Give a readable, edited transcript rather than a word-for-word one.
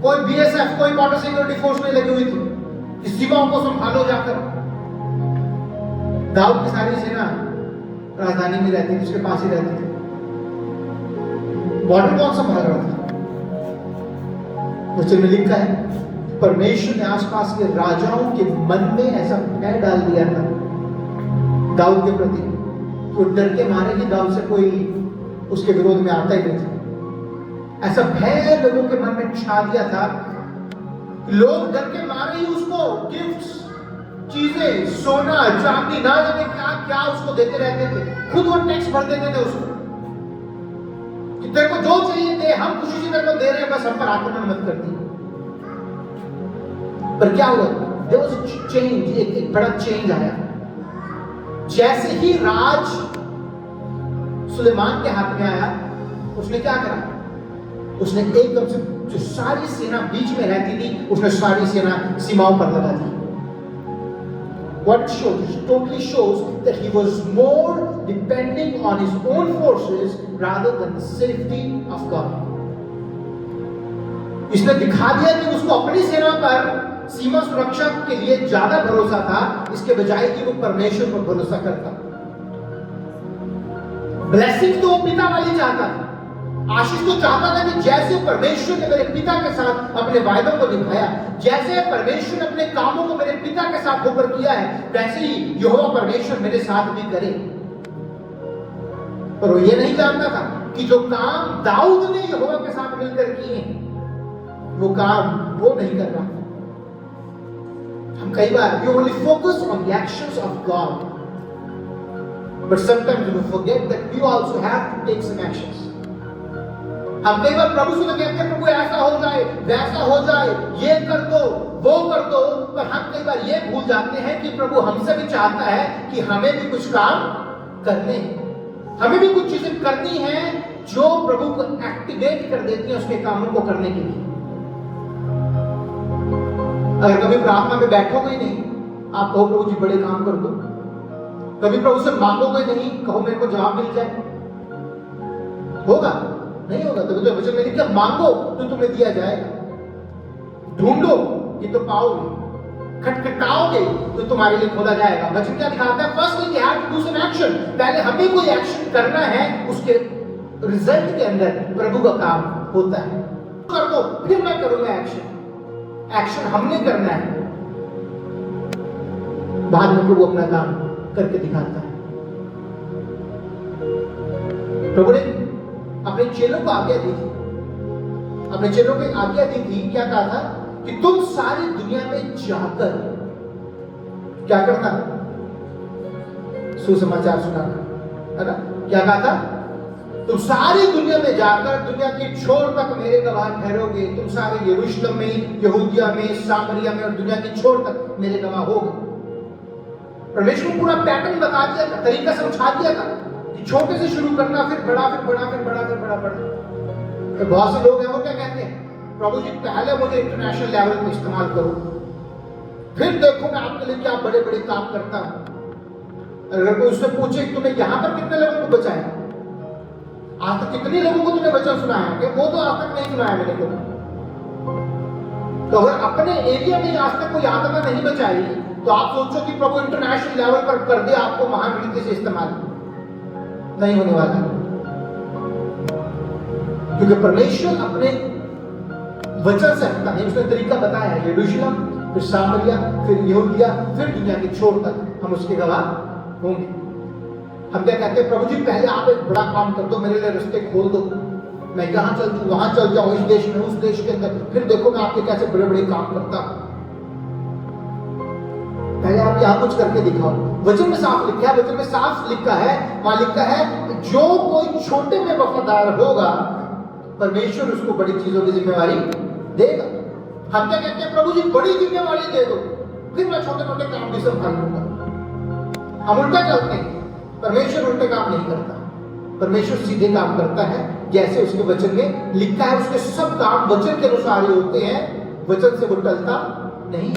कोई बीएसएफ, कोई border security force नहीं लगी हुई थी कि सीमाओं को संभालो जाकर। दाऊद की सारी सेना राजधानी में रहती थी, उसके पास ही रहती थी। बॉर्डर कौन संभाल रहा था? वचन में लिखा है परमेश्वर ने आसपास के राजाओं के मन में ऐसा भय डाल दिया था दाऊद के प्रति, वो डर के मारे कि दाऊद से कोई उसके विरोध में आता ही नहीं था। ऐसा भय लोगों के मन में छा दिया था, लोग डर के मारे ही उसको गिफ्ट्स, चीजें, सोना चांदी, ना जाने क्या क्या उसको देते रहते थे। खुद वो टैक्स भर देते थे उसको कि तेरे को जो चाहिए दे, हम खुशी से तेरे को दे रहे हैं, बस हम पर आक्रमण मत कर दी। पर क्या हुआ? There was a change, एक बड़ा चेंज आया। जैसे ही राज सुलेमान के हाथ में आया, उसने क्या करा? उसने एकदम से जो सारी सेना बीच में रहती थी, उसने सारी सेना सीमाओं पर लगा दी। What it shows? It totally shows that he was more depending on his own forces rather than the safety of God. इसने दिखा दिया कि उसको अपनी सेना पर सीमा सुरक्षा के लिए ज्यादा भरोसा था, इसके बजाय कि वो परमेश्वर पर भरोसा करता। ब्लेसिंग तो वो पिता वाली चाहता था, आशीष तो चाहता था कि जैसे परमेश्वर ने मेरे पिता के साथ अपने वायदों को निभाया, जैसे परमेश्वर ने अपने कामों को मेरे पिता के साथ होकर किया है, वैसे ही यहोवा परमेश्वर मेरे साथ भी करे। पर वो ये नहीं जानता था कि जो काम दाऊद ने यहोवा के साथ मिलकर किए, वो काम वो नहीं कर रहा। हम कई बार we only focus on the actions of God, but sometimes we forget that we also have to take some actions. हम कई बार प्रभु से तो कहते हैं प्रभु ऐसा हो जाए, वैसा हो जाए, ये कर दो, वो कर दो, पर हम कई बार ये भूल जाते हैं कि प्रभु हमसे भी चाहता है कि हमें भी कुछ काम करने हैं, हमें भी कुछ चीजें करनी है जो प्रभु को एक्टिवेट कर देती है उसके कामों को करने के लिए। अगर कभी प्रार्थना में बैठोगे ही नहीं, आप कहो प्रभु जी बड़े काम कर दो, कभी प्रभु से मांगोगे नहीं, कहो मेरे को जवाब मिल जाए, होगा? नहीं होगा। तो वचन में लिखा मांगो तो तुम्हें दिया जाएगा, ढूंढो कि तो पाओगे, खटखटाओगे तो तुम्हारे लिए खोला जाएगा। वचन क्या दिखाता है? First we have to do some action. पहले हमें कोई एक्शन करना है, उसके रिजल्ट के अंदर प्रभु का काम होता है। कर दो फिर मैं करूंगा एक्शन। एक्शन हमने करना है, बाद में प्रभु अपना काम करके दिखाता है। प्रभु ने अपने चेलों को आज्ञा दी थी, अपने चेलों को आज्ञा दी थी, क्या कहा था? कि तुम सारी दुनिया में जाकर क्या करना? सुसमाचार सुनाना, है ना? क्या कहा था? तुम सारी दुनिया में जाकर दुनिया के छोर तक मेरे गवाह ठहरोगे। तुम सारे यरूशलेम में, यहूदिया में, सामरिया में और दुनिया के छोर तक मेरे गवाह होगे। परमेश्वर पूरा पैटर्न बता दिया था, तरीका समझा दिया था कि छोटे से शुरू करना, फिर बड़ा, फिर बड़ा, फिर बड़ा, फिर बड़ा, बड़ा। तो बहुत से लोग हैं वो क्या कहते हैं? प्रभु जी पहले मुझे इंटरनेशनल लेवल पे इस्तेमाल करो, फिर देखो मैं आपके लिए क्या बड़े बड़े काम करता हूं। अगर कोई उससे पूछे कि तुमने यहां पर कितने लोगों को बचाया, आज तक कितने लोगों को तुमने वचन सुनाया, कि वो तो आज तक नहीं सुनाया मैंने को। तो अगर अपने एरिया में आज तक कोई आत्मा नहीं बचाई, तो आप सोचो कि प्रभु इंटरनेशनल लेवल पर कर दे आपको महान रीति से इस्तेमाल, नहीं होने वाला। क्योंकि परमेश्वर अपने वचन से हटता नहीं, उसने तरीका बताया है। यरूशलेम, फिर सामरिया, फिर यहूदिया, फिर दुनिया के छोर तक हम उसके गवाह होंगे। हम क्या कहते हैं? प्रभु जी पहले आप एक बड़ा काम कर दो, मेरे लिए रास्ते खोल दो, मैं यहाँ चल जाऊँ, वहां चल जाऊँ, इस देश में, उस देश के अंदर, फिर देखो मैं आपके कैसे बड़े बड़े काम करता हूं। पहले आप यहाँ कुछ करके दिखाओ। वचन में साफ लिखा है, वचन में साफ लिखा है, वहां लिखा है जो कोई छोटे में वफादार होगा, परमेश्वर उसको बड़ी चीजों की जिम्मेवारी देगा। हम क्या कहते हैं? प्रभु जी बड़ी जिम्मेवारी दे दो, फिर मैं छोटे छोटे काम भी संभाल लूंगा। हम उल्टा चलते हैं, परमेश्वर उल्टे काम नहीं करता। परमेश्वर सीधे काम करता है, जैसे उसके वचन में लिखा है। उसके सब काम वचन के अनुसार ही होते हैं, वचन से वो टलता नहीं।